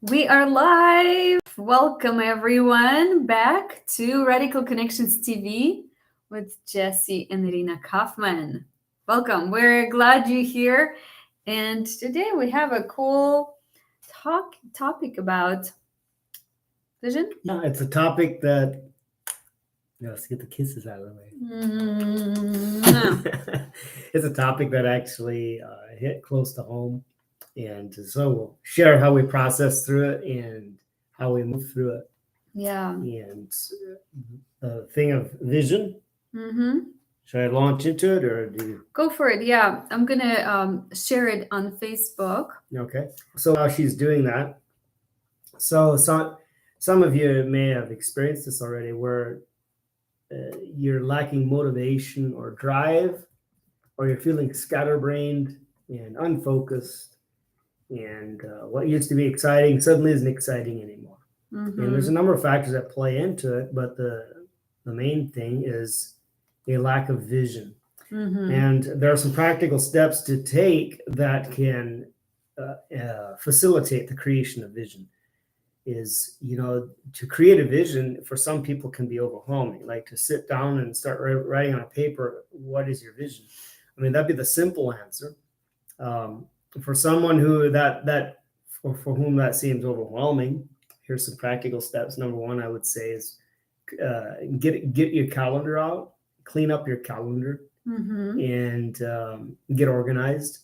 We are live. Welcome everyone back to Radical Connections TV with Jesse and Irina Kaufman. Welcome. We're glad you're here. And today we have a cool topic about vision. Yeah, it's a topic that let's get the kisses out of the Mm, way. It's a topic that actually hit close to home, and so we'll share how we process through it and how we move through it. yeah. And the thing of vision. Mm-hmm. Should I launch into it, or do you? Go for it. Yeah, I'm gonna share it on Facebook. Okay. So while she's doing that, so some of you may have experienced this already, where you're lacking motivation or drive, or you're feeling scatterbrained and unfocused, and what used to be exciting suddenly isn't exciting anymore. Mm-hmm. And there's a number of factors that play into it, but the main thing is a lack of vision. Mm-hmm. And there are some practical steps to take that can facilitate the creation of vision. Is, to create a vision for some people can be overwhelming. Like to sit down and start writing on a paper, what is your vision? I mean, that'd be the simple answer. For someone who for whom that seems overwhelming, here's some practical steps. Number one, I would say, is get your calendar out, clean up your calendar, and get organized.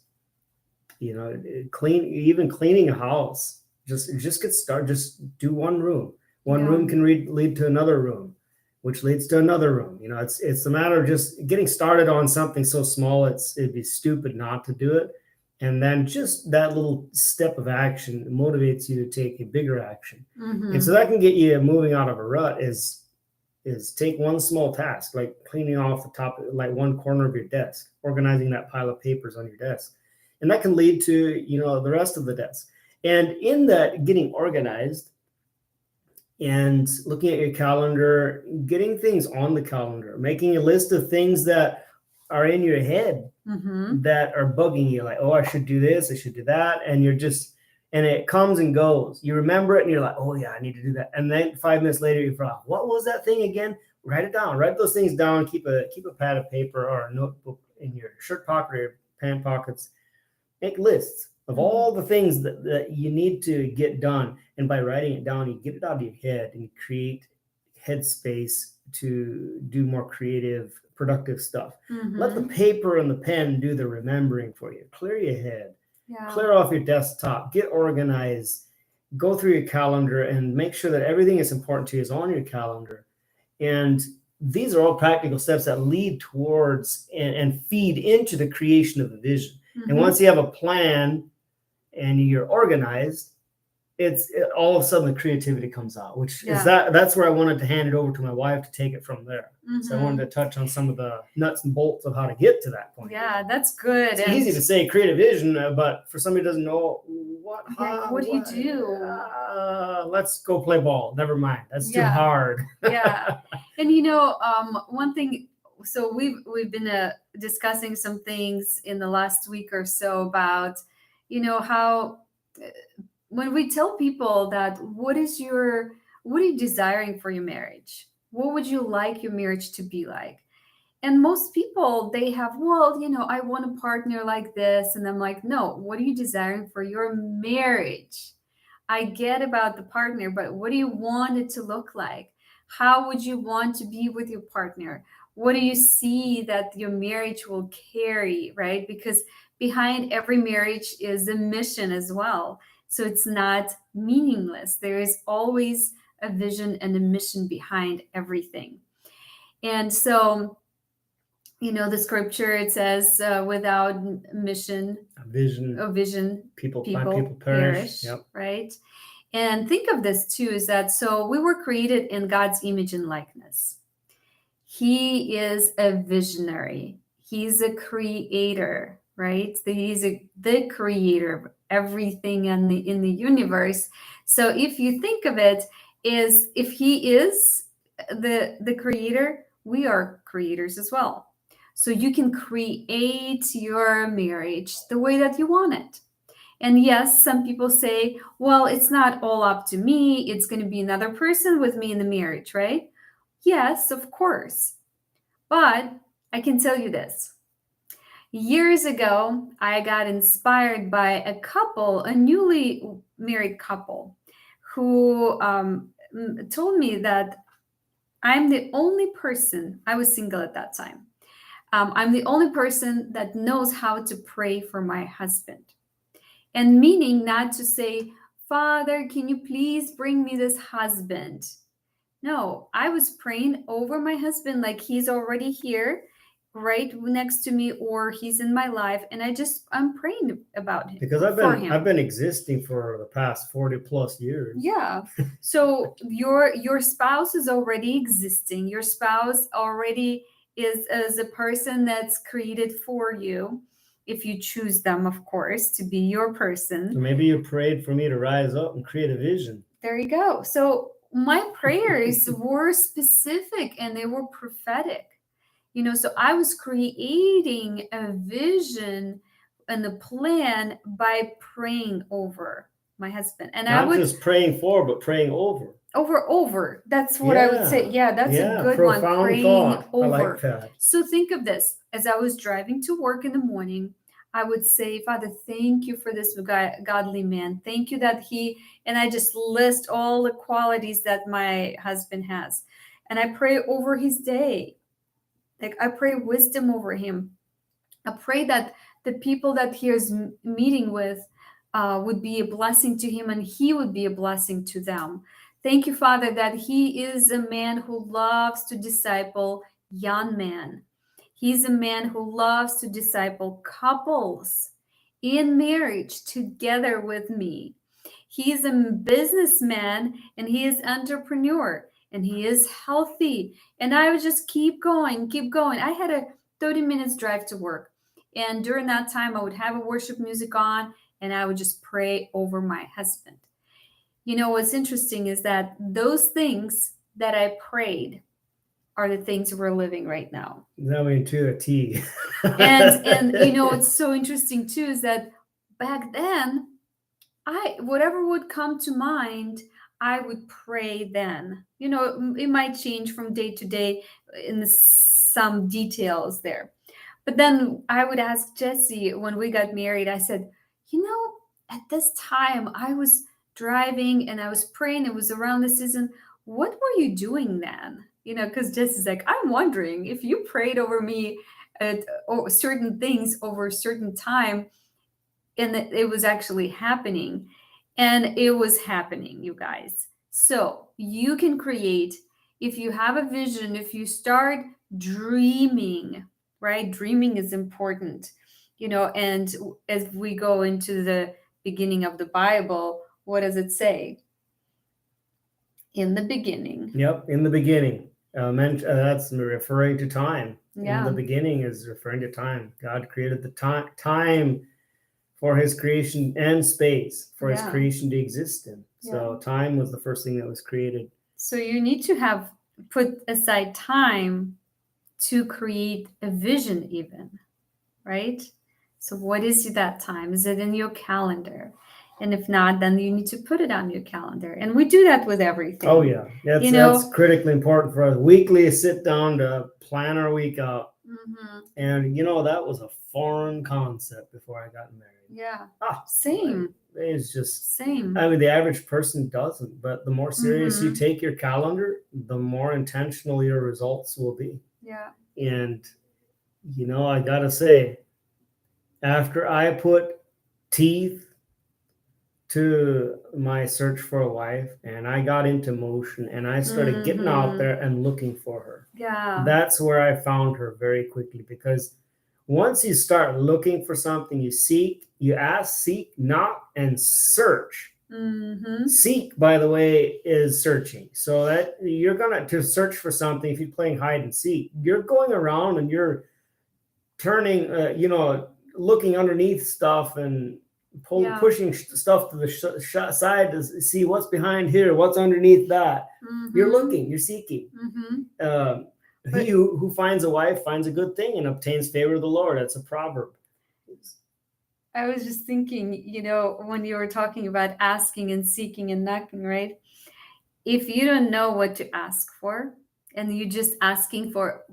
Cleaning a house. Just get started. Just do one room. One room can lead to another room, which leads to another room. It's a matter of just getting started on something so small. It'd be stupid not to do it. And then just that little step of action motivates you to take a bigger action. And so that can get you moving out of a rut. Is take one small task, like cleaning off the top, like one corner of your desk, organizing that pile of papers on your desk. And that can lead to, the rest of the desk. And in that, getting organized and looking at your calendar, getting things on the calendar, making a list of things that are in your head that are bugging you, like, oh, I should do this, I should do that. And and it comes and goes. You remember it and you're like, oh yeah, I need to do that. And then 5 minutes later, you forgot, what was that thing again? Write it down, write those things down, keep a pad of paper or a notebook in your shirt pocket or your pant pockets. Make lists of all the things that you need to get done. And by writing it down, you get it out of your head and you create headspace to do more creative, productive stuff. Let the paper and the pen do the remembering for you. Clear your head, clear off your desktop, get organized, go through your calendar and make sure that everything that's important to you is on your calendar. And these are all practical steps that lead towards and feed into the creation of the vision. And once you have a plan and you're organized, all of a sudden the creativity comes out, which is that's where I wanted to hand it over to my wife to take it from there. So I wanted to touch on some of the nuts and bolts of how to get to that point. Yeah, that's good. It's easy to say creative vision, but for somebody who doesn't know what do you do? Let's go play ball. Never mind. That's too hard. Yeah. And one thing, so we've been discussing some things in the last week or so about, how when we tell people that what are you desiring for your marriage? What would you like your marriage to be like? And most people, they have, I want a partner like this. And I'm like, no, what are you desiring for your marriage? I get about the partner, but what do you want it to look like? How would you want to be with your partner? What do you see that your marriage will carry, right? Because behind every marriage is a mission as well. So it's not meaningless. There is always a vision and a mission behind everything. And so, the scripture, it says, without mission, a vision, people perish. Yep. Right? And think of this too, is that, so we were created in God's image and likeness. He is a visionary. He's a creator, right? He's the creator of everything in the universe. So if you think of it, is if he is the creator, we are creators as well. So you can create your marriage the way that you want it. And yes, some people say, well, it's not all up to me. It's going to be another person with me in the marriage, right? Yes, of course. But I can tell you this. Years ago, I got inspired by a couple, a newly married couple, who told me that I'm the only person, I was single at that time. I'm the only person that knows how to pray for my husband. And meaning not to say, Father, can you please bring me this husband? No, I was praying over my husband like he's already here, right next to me, or he's in my life, and I'm praying about him Because for him. I've been existing for the past 40 plus years. Yeah. So your spouse is already existing. Your spouse already is a person that's created for you, if you choose them, of course, to be your So person. maybe you prayed for me to rise up and create a vision. There you go. So my prayers were specific and they were prophetic. So I was creating a vision and a plan by praying over my husband. And I Not would just praying for, but praying over. over. That's what I would say. Yeah, that's a good one. Profound Praying thought. I over. like that. So think of this. As I was driving to work in the morning, I would say, Father, thank you for this godly man. Thank you that and I just list all the qualities that my husband has. And I pray over his day. Like I pray wisdom over him. I pray that the people that he is meeting with would be a blessing to him and he would be a blessing to them. Thank you, Father, that he is a man who loves to disciple young men. He's a man who loves to disciple couples in marriage together with me. He's a businessman and he is entrepreneur and he is healthy. And I would just keep going, keep going. I had a 30 minutes drive to work. And during that time, I would have a worship music on and I would just pray over my husband. What's interesting is that those things that I prayed are the things we're living right now. I mean, to a T. and what's so interesting too is that back then, whatever would come to mind, I would pray then. It might change from day to day in some details there. But then I would ask Jesse when we got married, I said, at this time I was driving and I was praying, it was around the season. What were you doing then? Because Jesse's like, I'm wondering if you prayed over me or certain things over a certain time and that it was actually happening. And it was happening, you guys. So you can create, if you have a vision, if you start dreaming, right? Dreaming is important, and as we go into the beginning of the Bible, what does it say? In the beginning. Yep, in the beginning. That's referring to time. Yeah. In the beginning is referring to time. God created the time for his creation and space for his creation to exist in. So time was the first thing that was created. So you need to have put aside time to create a vision even, right? So what is that time? Is it in your calendar? And if not, then you need to put it on your calendar. And we do that with everything. Oh, yeah. That's critically important for us. Weekly sit down to plan our week out. Mm-hmm. And, that was a foreign concept before I got married. Yeah. Same. It's just same. I mean, the average person doesn't, but the more serious you take your calendar, the more intentional your results will be. Yeah. And, I got to say, after I put teeth to my search for a wife and I got into motion and I started getting out there and looking for her. Yeah. That's where I found her very quickly, because once you start looking for something, you seek, you ask, seek, knock, and search. Mm-hmm. Seek, by the way, is searching. So that you're going to search for something. If you're playing hide and seek, you're going around and you're turning, looking underneath stuff and pushing stuff to the side to see what's behind here, what's underneath that. Mm-hmm. You're looking, you're seeking. Mm-hmm. He who finds a wife finds a good thing and obtains favor of the Lord. That's a proverb. I was just thinking, when you were talking about asking and seeking and knocking, right? If you don't know what to ask for and you're just asking for,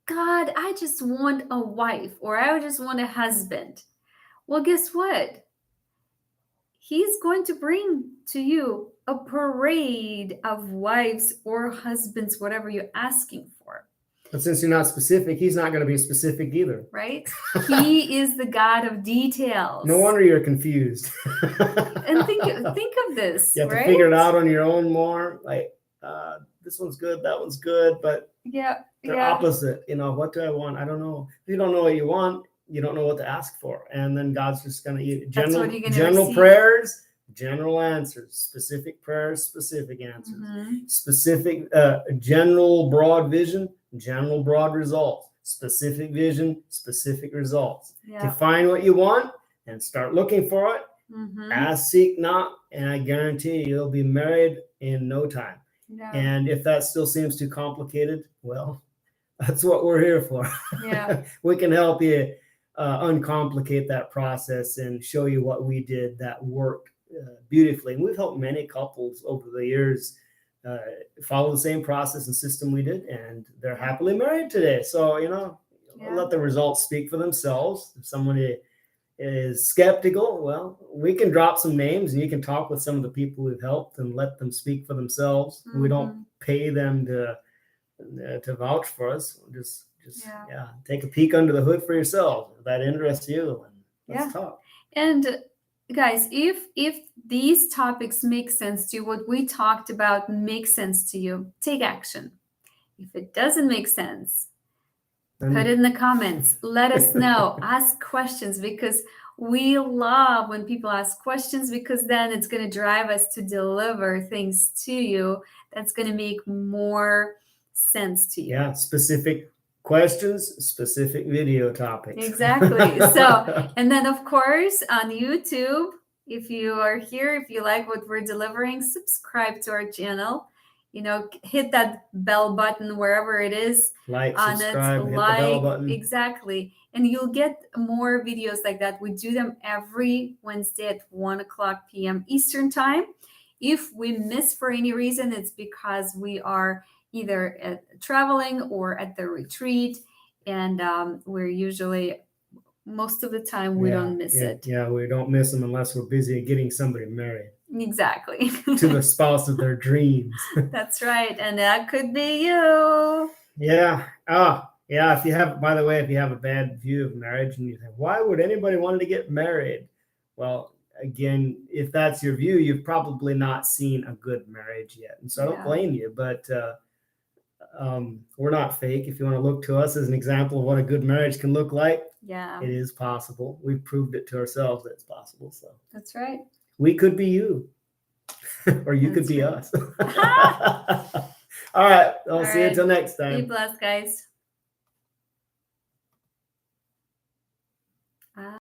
God, I just want a wife or I just want a husband. Well, guess what? He's going to bring to you a parade of wives or husbands, whatever you're asking for, But since you're not specific, he's not going to be specific either. right? He is the God of details. No wonder you're confused. And think of this, You have right? to figure it out on your own more. Like, this one's good, that one's good, but Yeah, they're yeah, opposite. What do I want? I don't know. If you don't know what you want, you don't know what to ask for. And then God's just going to That's what you're gonna general receive. prayers, general answers, specific prayers, specific answers, Mhm. specific, general broad vision, general broad results, specific vision, specific results. Yeah. Define what you want and start looking for it. Mhm. Ask, seek, knock, and I guarantee you'll be married in no time. Yeah. And if that still seems too complicated, well, that's what we're here for. Yeah. We can help you uncomplicate that process and show you what we did that worked beautifully. And we've helped many couples over the years follow the same process and system we did, and they're happily married today. So, Yeah. let the results speak for themselves. If somebody is skeptical, well, we can drop some names and you can talk with some of the people we've helped and let them speak for themselves. We don't pay them to vouch for us. Just Yeah. take a peek under the hood for yourself. If that interests you, and let's talk. And guys, if these topics make sense to you, what we talked about makes sense to you, take action. If it doesn't make sense, put it in the comments. Let us know. Ask questions, because we love when people ask questions, because then it's going to drive us to deliver things to you that's going to make more sense to you. Yeah, specific questions, specific video topics. Exactly. So, and then of course on YouTube, if you are here, if you like what we're delivering, subscribe to our channel. Hit that bell button wherever it is. Like, subscribe, hit the bell button. Exactly. And you'll get more videos like that. We do them every Wednesday at 1:00 p.m. Eastern time. If we miss for any reason, it's because we are either traveling or at the retreat. And we're usually, most of the time, we don't miss it. Yeah, we don't miss them unless we're busy getting somebody married. Exactly. To the spouse of their dreams. That's right. And that could be you. Yeah. Yeah. If you have a bad view of marriage and you think, why would anybody want to get married? Well, again, if that's your view, you've probably not seen a good marriage yet. And so I don't blame you, but we're not fake. If you want to look to us as an example of what a good marriage can look like, it is possible. We've proved it to ourselves that it's possible. So that's right. We could be you, or you could be us. All right. I'll see you until next time. Be blessed, guys.